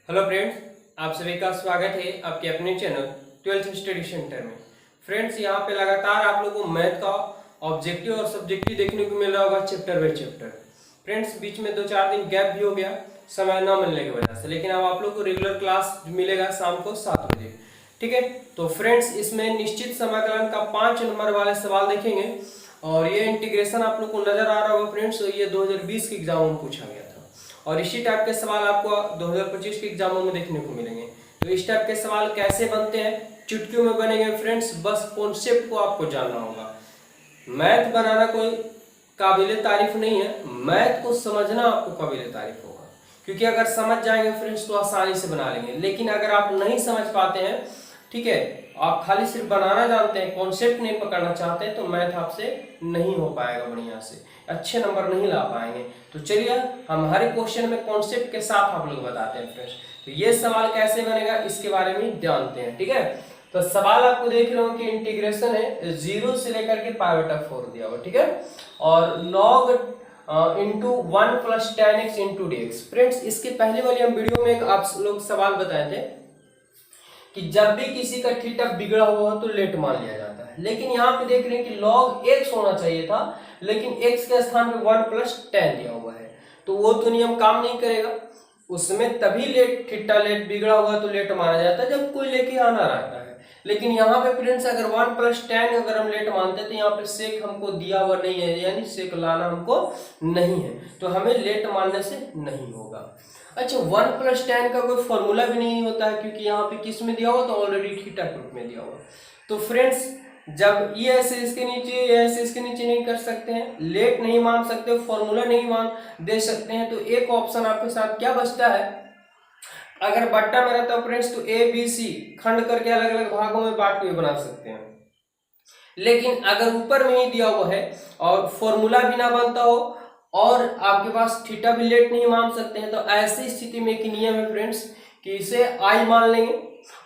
Hello friends, आप सभी का स्वागत है आपके अपने चैनल 12th स्टडी सेंटर में। फ्रेंड्स, यहाँ पे लगातार आप लोगों को मैथ का ऑब्जेक्टिव और सब्जेक्टिव देखने को मिल रहा होगा चैप्टर बाय चैप्टर। फ्रेंड्स, बीच में 2-4 दिन गैप भी हो गया समय ना मिलने की वजह से, लेकिन अब आप लोग को रेगुलर क्लास मिलेगा शाम को 7 बजे। ठीक है, तो फ्रेंड्स इसमें निश्चित समाकलन का 5 नंबर वाले सवाल देखेंगे और ये इंटीग्रेशन आप लोग को नजर आ रहा होगा फ्रेंड्स। तो ये 2020 के एग्जाम में पूछा गया था और इसी टाइप के सवाल आपको 2025 के एग्जामों में देखने को मिलेंगे। तो इस टाइप के सवाल कैसे बनते हैं, चुटकियों में बनेंगे फ्रेंड्स, बस कॉन्सेप्ट को आपको जानना होगा। मैथ बनाना कोई काबिले तारीफ नहीं है, मैथ को समझना आपको काबिले तारीफ होगा, क्योंकि अगर समझ जाएंगे फ्रेंड्स तो आसानी से बना लेंगे। लेकिन अगर आप नहीं समझ पाते हैं, ठीक है, आप खाली सिर्फ बनाना जानते हैं, कॉन्सेप्ट नहीं पकड़ना चाहते हैं, तो मैथ आपसे नहीं हो पाएगा, बढ़िया से अच्छे नंबर नहीं ला पाएंगे। तो चलिए हम हर क्वेश्चन में कॉन्सेप्ट के साथ आप लोग बताते हैं फ्रेंड्स। तो ये सवाल कैसे बनेगा इसके बारे में जानते हैं। ठीक है, तो सवाल आपको देख लो कि इंटीग्रेशन है 0 से लेकर के π/4 दिया हुआ। ठीक है, और log into 1 + tan x into dx। Friends, इसके पहले वाली हम वीडियो में एक आप लोग सवाल बताए थे कि जब भी किसी का थीटा बिगड़ा हुआ हो तो लेट मान लिया जाता है, लेकिन यहाँ पे देख रहे हैं कि log x होना चाहिए था, लेकिन x के स्थान पे 1 + tan दिया हुआ है, तो वो तो नियम काम नहीं करेगा। उसमें तभी लेट थीटा लेट बिगड़ा हुआ तो लेट माना जाता है जब कोई लेके आना रहता है। लेकिन यहाँ पे फ्रेंड्स अगर 1 + tan अगर हम लेट मानते हैं तो यहाँ पे सेक हमको दिया हुआ नहीं है, यानी सेक लाना हमको नहीं है, तो हमें लेट मानने से नहीं होगा। अच्छा, 1 + tan का कोई फॉर्मूला भी नहीं होता है, क्योंकि यहाँ पे किस में दिया हुआ, तो ऑलरेडी थीटा के रूप में दिया हुआ। तो फ्रेंड्स जब ये ऐसे इसके नीचे, ये ऐसे इसके नीचे नहीं कर सकते हैं, लेट नहीं मान सकते, फॉर्मूला नहीं मान दे सकते हैं, तो एक ऑप्शन आपके साथ क्या बचता है, अगर बट्टा में रहता है फ्रेंड्स तो ए बी सी खंड करके अलग अलग भागों में बांट के बना सकते हैं। लेकिन अगर ऊपर में ही दिया हुआ है और फॉर्मूला भी ना बनता हो और आपके पास थीटा भी लेट नहीं मान सकते हैं, तो ऐसी स्थिति में एक नियम है फ्रेंड्स कि इसे आई मान लेंगे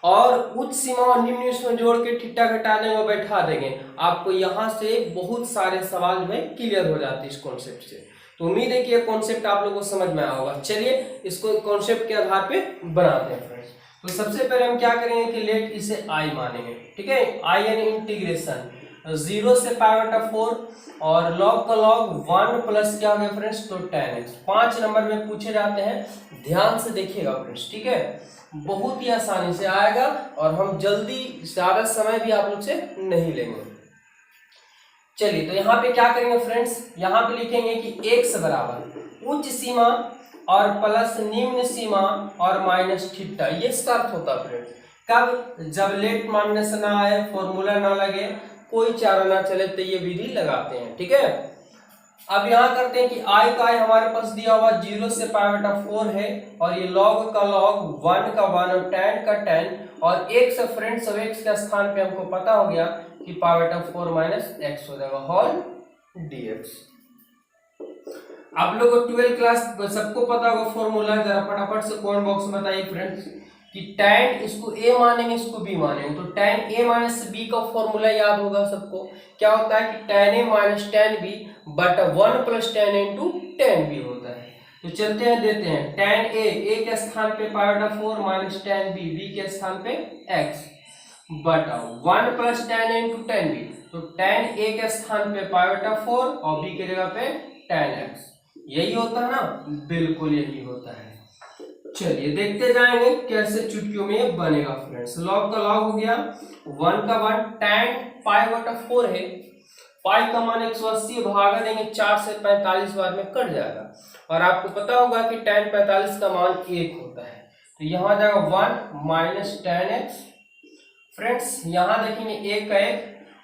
और उच्च सीमा और निम्न सीमा जोड़ के थीटा घटा देंगे और बैठा देंगे। आपको यहाँ से बहुत सारे सवाल जो है क्लियर हो जाते हैं इस कॉन्सेप्ट से। तो उम्मीद है कि ये कॉन्सेप्ट आप लोगों को समझ में आया होगा। चलिए इसको कॉन्सेप्ट के आधार पे बनाते हैं फ्रेंड्स। तो सबसे पहले हम क्या करेंगे कि लेट इसे आई मानेंगे। ठीक है, आई यानी इंटीग्रेशन 0 से π/4 और लॉग का लॉग 1 प्लस क्या हो गया फ्रेंड्स, तो tan x। 5 नंबर में पूछे जाते हैं, ध्यान से देखिएगा फ्रेंड्स। ठीक है, बहुत ही आसानी से आएगा और हम जल्दी ज्यादा समय भी आप लोग से नहीं लेंगे। चलिए तो यहाँ पे क्या करेंगे फ्रेंड्स, यहाँ पे लिखेंगे कि x बराबर उच्च सीमा और प्लस निम्न सीमा और माइनस थीटा, ये शर्त होता है फ्रेंड्स। कब, जब लेट मानने से ना आए, फॉर्मूला ना लगे, कोई चारा ना चले, तो ये विधि लगाते हैं। ठीक है, अब यहाँ करते हैं कि आई का आई हमारे पास दिया हुआ 0 से π/4 है और ये log का log 1 का 1 और tan का tan और x फ्रेंड्स, अब x के स्थान पे हमको पता हो गया कि π/4 - x हो जाएगा होल dx। आप लोग को 12 क्लास सबको पता होगा फॉर्मूला, जरा फटाफट से कमेंट बॉक्स में बताइए फ्रेंड्स कि tan इसको a मानेंगे, इसको b मानेंगे, तो tan a - b का फॉर्मूला याद होगा सबको। क्या होता है कि tan a - tan b but 1 + tan a into tan b होता है। तो चलते हैं, देते हैं tan a के स्थान पे π/4 - tan b के स्थान पे x but 1 + tan a into tan b, तो tan a के स्थान पे π/4 और b के जगह पे tan x। यही होता है ना, बिल्कुल यही होता है। चलिए देखते जाएंगे कैसे चुटकियों में ये बनेगा फ्रेंड्स। लॉग का लॉग हो गया 1 का 1, tan π/4 है, पाई का मान 180 भागा देंगे 4 से 45 बार में कट जाएगा और आपको पता होगा कि tan 45 का मान 1 होता है, तो यहाँ आ जाएगा 1 - tan x। फ्रेंड्स यहाँ देखेंगे 1 का 1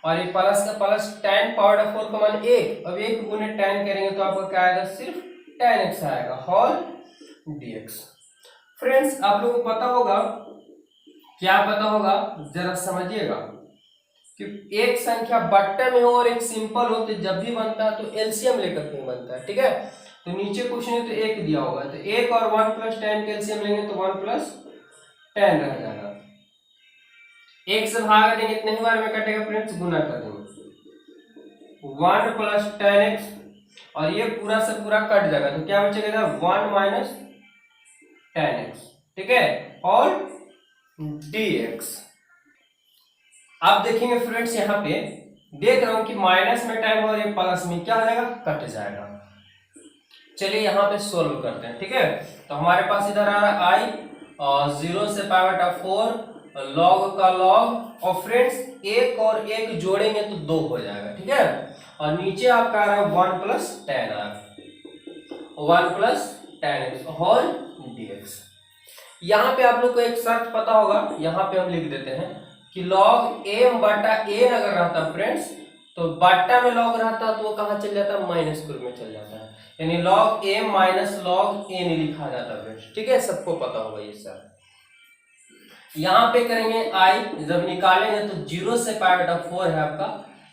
और ये प्लस का प्लस, tan π/4 का मान 1, अब 1 गुने tan करेंगे तो आपको क्या आएगा, सिर्फ tan x आएगा होल dx। फ्रेंड्स आप लोगों को पता होगा, क्या पता होगा, जरा समझिएगा कि एक संख्या बट्टे में हो और एक सिंपल हो तो जब भी बनता है तो एलसीएम लेकर के बनता है। ठीक है, तो नीचे क्वेश्चन है तो 1 दिया होगा, तो 1 और 1 + tan के एलसीएम लेंगे तो 1 + tan रह जाएगा। 1 से भाग देंगे कितने बार में कटेगा फ्रेंड्स, गुना कर देंगे 1 + tan x और ये पूरा से पूरा कट जाएगा, तो क्या बचेगा 1 - tan x। ठीक है, और dx। आप देखेंगे फ्रेंड्स यहाँ पे देख रहा हूं कि माइनस में टाइम और ये प्लस में क्या हो जाएगा, कट जाएगा। चलिए यहाँ पे सोल्व करते हैं। ठीक है, तो हमारे पास इधर आ रहा है i और 0 से पावर बटा 4 लॉग का लॉग, और फ्रेंड्स एक और एक जोड़ेंगे तो 2 हो जाएगा। ठीक है, और नीचे आपका आ रहा है 1 प्लस 10 होल dx। यहाँ पे आप लोग को एक शर्त पता होगा, यहाँ पे हम लिख देते हैं कि log m बटा n अगर रहता फ्रेंड्स, तो बट्टा में log रहता तो वो कहाँ चल जाता, माइनस के रूप में चल जाता है, यानी log m minus log n लिखा जाता है फ्रेंड्स। ठीक है, सबको पता होगा ये सर। यहाँ पे करेंगे i, जब निकालेंगे तो 0 से पावर बटा 4 है आपका,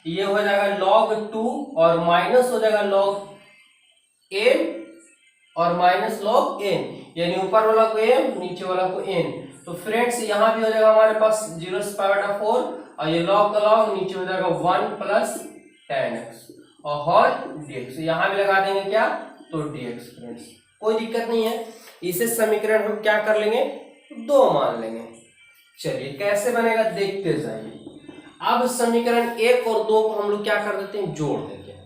ये हो जाएगा log 2 और माइनस हो जाएगा log m और माइनस log n, यानी ऊपर वाला को m नीचे वाला को n। तो फ्रेंड्स यहाँ भी हो जाएगा हमारे पास 0 से पावर बटा 4 और ये log का log नीचे हो जाएगा 1 प्लस 10x और होल dx। यहाँ भी लगा देंगे क्या, तो dx। फ्रेंड्स कोई दिक्कत नहीं है, इसे समीकरण हम क्या कर लेंगे, 2 मान लेंगे। चलिए कैसे बनेगा देखते जाइए। अब समीकरण 1 और 2 को हम लोग क्या कर देते हैं, जोड़ देते हैं।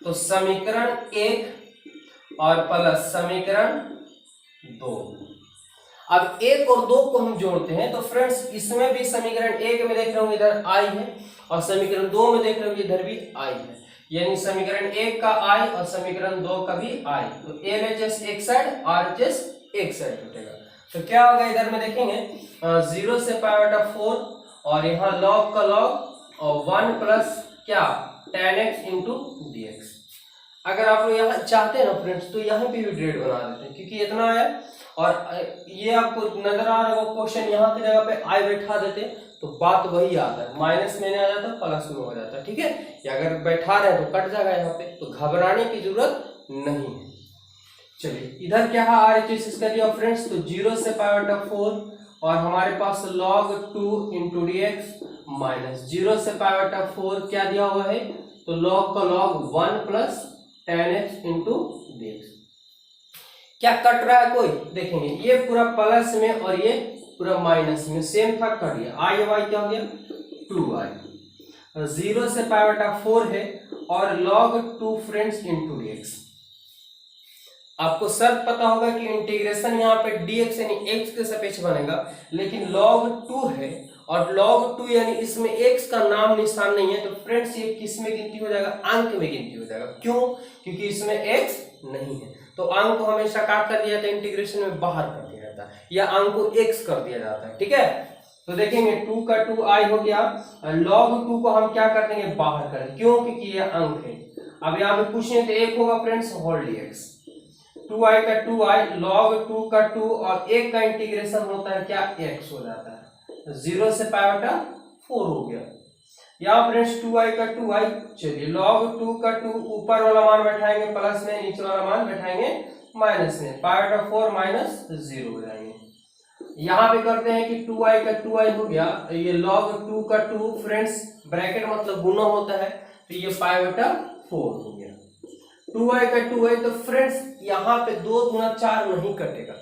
तो समीकरण 1 और प्लस समीकरण 2, अब 1 और 2 को हम जोड़ते हैं। तो फ्रेंड्स इसमें भी समीकरण 1 में देख रहे हो इधर i है और समीकरण 2 में देख रहे हो इधर भी i है, यानी समीकरण 1 का i और समीकरण 2 का भी i। तो LHS एक साइड, RHS एक साइड टूटेगा। तो क्या होगा इधर में देखेंगे 0 से पावर बटा 4 और यहाँ log का log और 1 प्लस क्या 10x इंटू dx। अगर आप लोग यहाँ चाहते हैं ना फ्रेंड्स तो यहाँ पे भी ग्रेड बना देते हैं, क्योंकि इतना आया और ये आपको नजर आ रहा है क्वेश्चन, यहाँ की जगह पे i बैठा देते तो बात वही आता है, माइनस में नहीं आ जाता प्लस में हो जाता है। ठीक है, या अगर बैठा रहे तो कट जाएगा यहाँ पे, तो घबराने की जरूरत नहीं है। चलिए इधर क्या है RHS इसका दिया फ्रेंड्स, तो 0 से पावर बटा 4 और हमारे पास log 2 इंटू dx माइनस 0 से पावर बटा 4 क्या दिया हुआ है, तो log का log 1 plus 10x into dx। क्या कट रहा है कोई, देखेंगे ये पूरा प्लस में और ये पूरा माइनस में सेम था, कट गया। आई वाई क्या हो गया 2i। 0 से पावर बटा 4 है और log 2 फ्रेंड्स इंटू dx। आपको शर्त पता होगा कि इंटीग्रेशन यहाँ पे dx यानी x के सापेक्ष बनेगा, लेकिन log 2 है और log 2 यानी इसमें x का नाम निशान नहीं है, तो फ्रेंड्स ये किस में गिनती हो जाएगा, अंक में गिनती हो जाएगा। क्यों, क्योंकि इसमें x नहीं है, तो अंक को हमेशा काट कर दिया जाता है, इंटीग्रेशन में बाहर कर दिया जाता है, या अंक को x कर दिया जाता है। ठीक है, तो देखेंगे 2 का 2i हो गया, log 2 को हम क्या कर देंगे, बाहर कर, क्यों, क्योंकि ये अंक है। अब यहाँ पे पूछे तो 1 होगा फ्रेंड्स होल dx, 2i का 2i log 2 का 2 और 1 का इंटीग्रेशन होता है क्या, x हो जाता है, 0 से पावर बटा 4 हो गया। यहाँ फ्रेंड्स 2i का 2i, चलिए log 2 का 2 ऊपर वाला मान बैठाएंगे प्लस में, नीचे वाला मान बैठाएंगे माइनस में, पावर बटा 4 माइनस 0 हो जाएंगे। यहाँ पे करते हैं कि 2i का 2i हो गया, ये log 2 का 2 फ्रेंड्स ब्रैकेट मतलब गुना होता है, तो ये पावर बटा 4 हो गया। 2i का 2i, तो फ्रेंड्स यहाँ पे 2 गुना 4 नहीं कटेगा।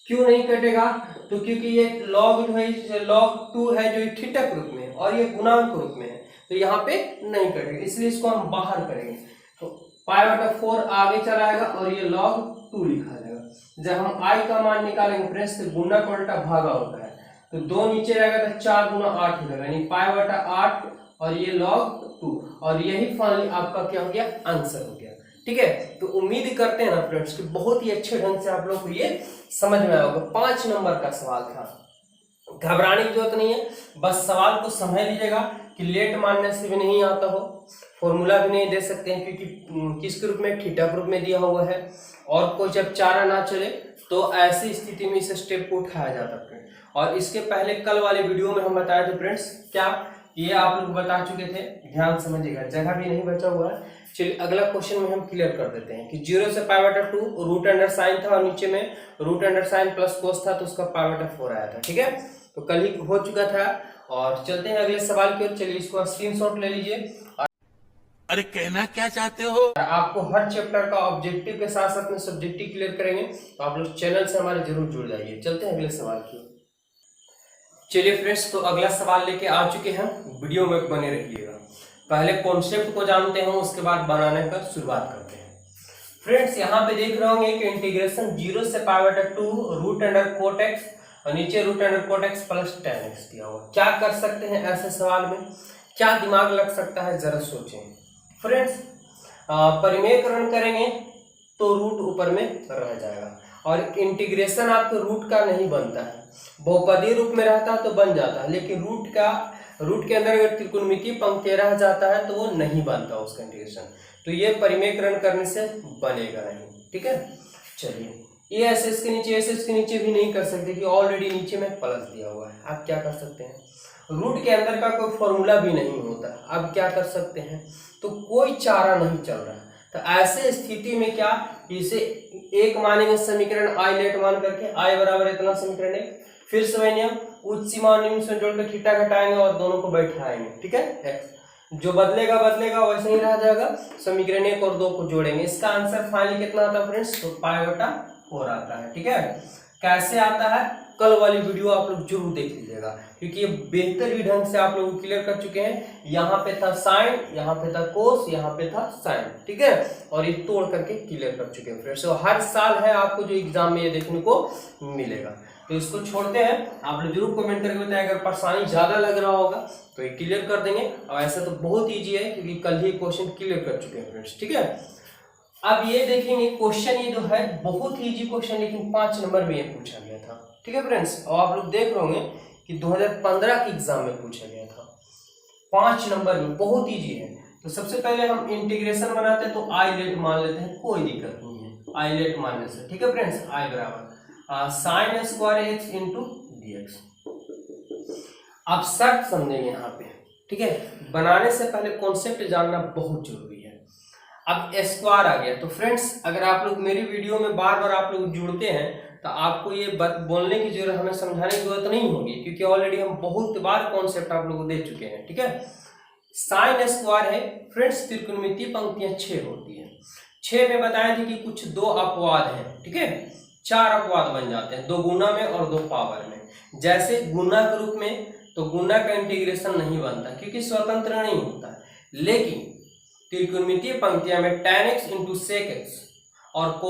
क्यों नहीं कटेगा, तो क्योंकि ये log जो है log 2 है जो ठीठक रूप में और ये गुणांक रूप में है, तो यहाँ पे नहीं कटेगा, इसलिए इसको हम बाहर करेंगे। तो पाई बटा 4 आगे चलाएगा और ये log 2 लिखा जाएगा। जब हम i का मान निकालेंगे फ्रेंड्स तो गुना का उल्टा भागा होता है, तो 2 नीचे रहेगा तो 4 गुना 8 हो जाएगा, यानी पाई बटा 8 और ये log 2, और यही फाइनली आपका क्या हो गया, आंसर हो गया। ठीक है, तो उम्मीद करते हैं ना फ्रेंड्स कि बहुत ही अच्छे ढंग से आप लोग को ये समझ में आया होगा। 5 नंबर का सवाल था, घबराने की जरूरत नहीं है, बस सवाल को समझ लीजिएगा कि लेट मानने से भी नहीं आता हो, फॉर्मूला भी नहीं दे सकते हैं क्योंकि किसके रूप में, थीटा के रूप में दिया हुआ है, और कोई जब चारा ना चले तो ऐसी स्थिति में इस स्टेप को उठाया जाता है। और इसके पहले कल वाले वीडियो में हम बताए थे फ्रेंड्स, क्या ये आप लोग बता चुके थे, ध्यान समझिएगा, जगह भी नहीं बचा हुआ है। चलिए अगला क्वेश्चन में हम क्लियर कर देते हैं कि 0 से पाई बटा 2 रूट अंडर साइन था और नीचे में root under sine plus cos था, तो उसका पाई बटा 4 आया था। ठीक है, तो कल ही हो चुका था। और चलते हैं अगले सवाल की ओर, चलिए इसको स्क्रीनशॉट ले लीजिए। अरे कहना क्या चाहते हो? आपको हर चैप्टर का ऑब्जेक्टिव के साथ साथ में सब्जेक्टिव क्लियर करेंगे, तो आप लोग चैनल से हमारे जरूर जुड़ जाइए। चलते हैं अगले सवाल की। चलिए फ्रेंड्स, तो अगला सवाल लेके आ चुके हैं, वीडियो में बने रहिएगा। पहले कॉन्सेप्ट को जानते हैं, उसके बाद बनाने का शुरुआत करते हैं। फ्रेंड्स यहाँ पे देख रहे होंगे कि इंटीग्रेशन 0 से π/2 रूट अंडर कोट एक्स और नीचे root under cot x plus tan x दिया हुआ। क्या कर सकते हैं ऐसे सवाल में, क्या दिमाग लग सकता है, जरा सोचें। फ्रेंड्स परिमेयकरण करेंगे तो रूट ऊपर में रह जाएगा और इंटीग्रेशन आपके रूट का नहीं बनता है। बहुपदीय रूप में रहता तो बन जाता है, लेकिन रूट के अंदर अगर त्रिकोणमितीय पंक्ति रह जाता है तो वो नहीं बनता उसका इंटीग्रेशन। तो ये परिमेयकरण करने से बनेगा नहीं, ठीक है। चलिए, ये एस एस के नीचे भी नहीं कर सकते कि ऑलरेडी नीचे में प्लस दिया हुआ है। आप क्या कर सकते हैं, रूट के अंदर का कोई फॉर्मूला भी नहीं होता, अब क्या कर सकते हैं, तो कोई चारा नहीं चल रहा। तो ऐसे स्थिति में क्या, इसे एक मानेंगे समीकरण आई लेट मान करके, आई बराबर इतना समीकरण एक, फिर से वही नियम उच्च सीमा और निम्न से जोड़कर थीटा घटाएंगे और दोनों को बैठाएंगे, ठीक है। एक्स जो बदलेगा वैसे ही रह जाएगा, समीकरण 1 और 2 को जोड़ेंगे। इसका आंसर फाइनली कितना आता है फ्रेंड्स, तो π/4 आता है, ठीक है। कैसे आता है, कल वाली वीडियो आप लोग जरूर देख लीजिएगा, क्योंकि ये बेहतरीन ढंग से आप लोग क्लियर कर चुके हैं। यहाँ पे था साइन, यहाँ पे था कोस, यहाँ पे था साइन, ठीक है, और ये तोड़ करके क्लियर कर चुके हैं फ्रेंड्स। तो हर साल है आपको जो एग्जाम में ये देखने को मिलेगा। तो इसको छोड़ते हैं, आप लोग जरूर कमेंट करके बताएं, अगर परेशानी ज्यादा लग रहा होगा तो ये क्लियर कर देंगे। और ऐसा तो बहुत ईजी है, क्योंकि कल ही क्वेश्चन क्लियर कर चुके हैं फ्रेंड्स, ठीक है। अब ये देखेंगे क्वेश्चन, ये जो है बहुत ही इजी क्वेश्चन, लेकिन 5 नंबर में ये पूछा गया था, ठीक है फ्रेंड्स। और आप लोग देख रहे होंगे कि 2015 के एग्जाम में पूछा गया था, 5 नंबर में, बहुत इजी है। तो सबसे पहले हम इंटीग्रेशन बनाते हैं, तो आई लेट मान लेते हैं, कोई दिक्कत नहीं है आई लेट मानने से, ठीक है फ्रेंड्स। आई बराबर sine square x into D x. आप शर्त समझेंगे यहाँ पे, ठीक है। बनाने से पहले कॉन्सेप्ट जानना बहुत जरूरी है। अब स्क्वायर आ गया, तो फ्रेंड्स अगर आप लोग मेरी वीडियो में बार बार आप लोग जुड़ते हैं तो आपको ये बोलने की जरूरत, हमें समझाने की जरूरत नहीं होगी, क्योंकि ऑलरेडी हम बहुत बार कॉन्सेप्ट आप लोगों को दे चुके हैं, ठीक है। साइन स्क्वायर है फ्रेंड्स, त्रिकोणमितीय पंक्तियां 6 होती है। 6 में बताए थे कि कुछ 2 अपवाद हैं, ठीक है, 4 अपवाद बन जाते हैं, 2 गुना में और 2 पावर में। जैसे गुना के रूप में, तो गुना का इंटीग्रेशन नहीं बनता क्योंकि स्वतंत्र नहीं होता है, लेकिन त्रिकोणमितीय पंक्तियां में tan x into sec x और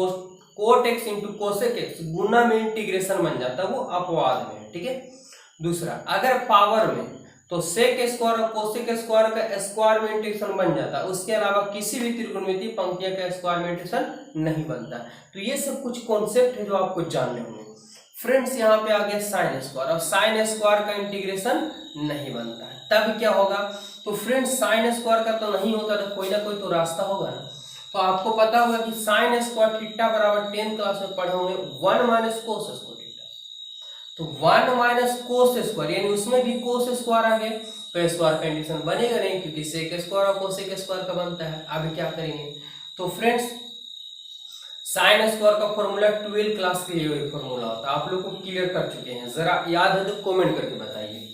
cot x into cosec x गुना में इंटीग्रेशन बन जाता है, वो अपवाद में, ठीक है। दूसरा, अगर पावर में, तो सेक स्क्वायर और कोसेक स्क्वायर का स्क्वायर में इंटीग्रेशन बन जाता है, उसके अलावा किसी भी त्रिकोणमितीय पंक्तियां का स्क्वायर में इंटीग्रेशन नहीं बनता। तो ये सब कुछ कॉन्सेप्ट है जो आपको जानने होंगे फ्रेंड्स। यहाँ पे आ गया साइन स्क्वायर, और साइन स्क्वायर का इंटीग्रेशन नहीं बनता है, तब क्या होगा, तो फ्रेंड्स साइन स्क्वायर का तो नहीं होता, तो कोई ना कोई तो रास्ता होगा ना। तो आपको पता होगा कि साइन स्क्वायर थीटा बराबर 10th क्लास में पढ़े होंगे 1 माइनस कोस स्क्वायर थीटा। तो 1 माइनस कोस स्क्वायर, यानी उसमें भी कोस स्क्वायर आ गया, तो स्क्वायर का इंटीग्रेशन बनेगा नहीं, क्योंकि सेक स्क्वायर और कोसेक स्क्वायर का बनता है। अभी क्या करेंगे, तो फ्रेंड्स साइन स्क्वायर का फॉर्मूला 12 क्लास के लिए फॉर्मूला होता है, आप लोग को क्लियर कर चुके हैं, जरा याद है तो कमेंट करके बताइए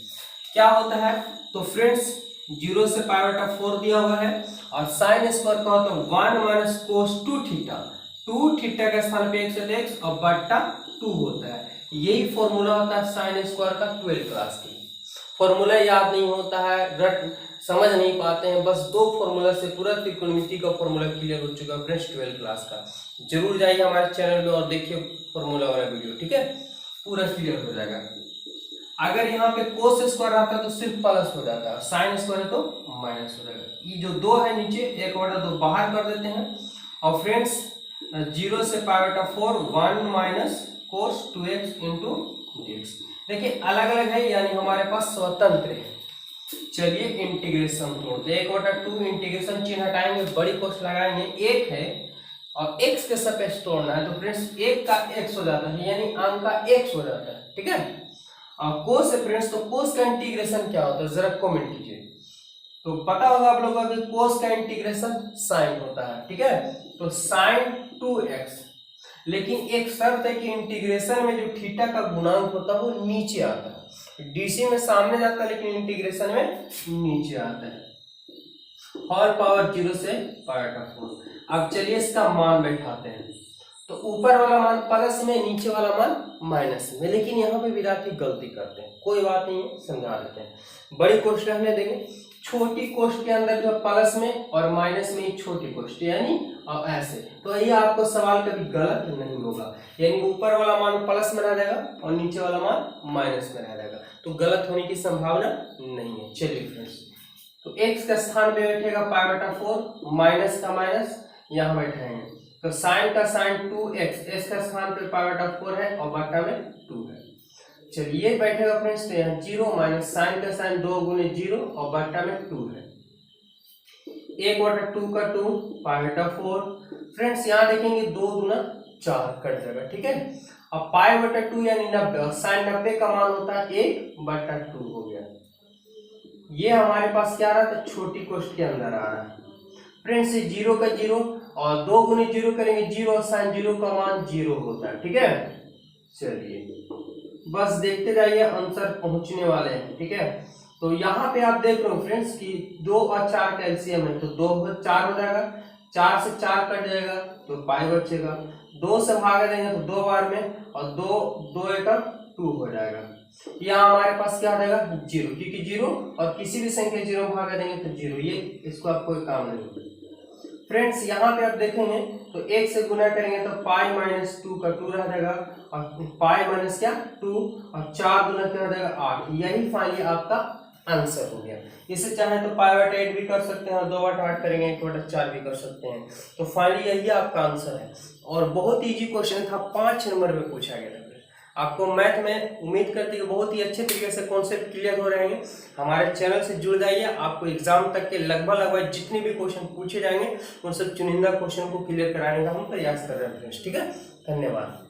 क्या होता है। तो फ्रेंड्स 0 से π/4 दिया हुआ है, और साइन स्क्वायर का होता है 1 माइनस कोस 2 थीटा, 2 थीटा के स्थान पे x है x और बट्टा 2 होता है। यही फॉर्मूला होता है साइन स्क्वायर का 12 क्लास की। फॉर्मूला याद नहीं होता है, समझ नहीं पाते हैं, बस 2 फॉर्मूला से पूरा त्रिकोणमिति का फॉर्मूला क्लियर हो चुका है फ्रेंड्स 12 क्लास का। जरूर जाइए हमारे चैनल में और देखिए फॉर्मूला वाला वीडियो, ठीक है, पूरा क्लियर हो जाएगा। अगर यहाँ पे कोस स्क्वायर आता तो सिर्फ प्लस हो जाता है, साइन स्क्वायर तो माइनस हो जाएगा। ये जो 2 है नीचे 1/2 बाहर कर देते हैं, और फ्रेंड्स 0 से π/4 1 minus cos 2x into dx। देखिए अलग अलग है, यानी हमारे पास स्वतंत्र है। चलिए इंटीग्रेशन तोड़ते हैं, 1/2 इंटीग्रेशन चिन्ह हटाएंगे, बड़ी कोस लगाएंगे, 1 है और x के सापेक्ष तोड़ना है, तो फ्रेंड्स 1 का x हो जाता है, यानी अंक का x हो जाता है, ठीक है। और कोस है फ्रेंड्स, तो कोस का इंटीग्रेशन क्या होता है, जरा कमेंट कीजिए। तो पता होगा आप लोगों को कि कोस का इंटीग्रेशन साइन होता है, ठीक है। तो साइन 2x, लेकिन एक शर्त है कि इंटीग्रेशन में जो थीटा का गुणांक होता है वो नीचे आता है, डीसी में सामने जाता है लेकिन इंटीग्रेशन में नीचे आता है। होल पावर 0 से पाई बटा 4। अब चलिए इसका मान बैठाते हैं। तो ऊपर वाला मान प्लस में, नीचे वाला मान माइनस में, लेकिन यहाँ पे विद्यार्थी गलती करते हैं, कोई बात नहीं है, समझा देते हैं। बड़ी कोष्ठ रहने देंगे, छोटी कोष्ठ के अंदर जो प्लस में और माइनस में छोटी कोष्ठ, यानी और ऐसे, तो ये आपको सवाल कभी गलत नहीं होगा, यानी ऊपर वाला मान प्लस में रह जाएगा और नीचे वाला मान माइनस में रह जाएगा, तो गलत होने की संभावना नहीं है। चलिए फ्रेंड्स, तो x का स्थान पे बैठेगा पाई बटा 4, माइनस का माइनस यहाँ बैठाएंगे, तो साइन का साइन 2x, x का स्थान पे पाई बटा 4 है और बटा में 2 है। चलिए बैठेगा फ्रेंड्स, तो यहाँ 0 माइनस साइन का साइन 2 गुने 0 और बटा में 2 है, 1 बटा 2 का 2 पाई बटा 4। फ्रेंड्स यहाँ देखेंगे 2 दूना 4 कट जाएगा, ठीक है। अब पाई बटा 2 यानी 90 और साइन 90 का मान होता है 1 बटा 2 हो गया। ये हमारे पास क्या आ रहा था, छोटी कोष्ठ के अंदर आ रहा है फ्रेंड्स। 0 का 0 और 2 गुने 0 करेंगे 0 और साइन 0 का मान 0 होता है, ठीक है। चलिए बस देखते जाइए, आंसर पहुंचने वाले हैं, ठीक है। तो यहाँ पे आप देख रहे हो फ्रेंड्स कि 2 और 4 का एलसीएम है, तो 2 4 हो जाएगा, 4 से 4 कट जाएगा तो पाई बचेगा, 2 से भाग देंगे तो 2 बार में और 2 एक 2 हो जाएगा। यहाँ हमारे पास क्या आ जाएगा 0, क्योंकि 0 और किसी भी संख्या 0 भाग देंगे तो 0, ये इसको आप कोई काम नहीं। फ्रेंड्स यहाँ पे आप देखेंगे तो 1 से गुना करेंगे तो पाई माइनस 2 का 2 रह जाएगा और पाई माइनस क्या 2 और 4 गुना क्या हो जाएगा 8। यही फाइनली आपका आंसर हो गया। इसे चाहे तो पाई बटा 8 भी कर सकते हैं और 2 बटा 8 करेंगे 1 बटा 4 भी कर सकते हैं। तो फाइनली यही आपका आंसर है और बहुत इजी क्वेश्चन था, 5 नंबर में पूछा गया था। आपको मैथ में उम्मीद करती है बहुत ही अच्छे तरीके से कॉन्सेप्ट क्लियर हो रहे हैं। हमारे चैनल से जुड़ जाइए, आपको एग्जाम तक के लगभग जितने भी क्वेश्चन पूछे जाएंगे उन सब चुनिंदा क्वेश्चन को क्लियर कराने का हम प्रयास कर रहे हैं। ठीक है, धन्यवाद।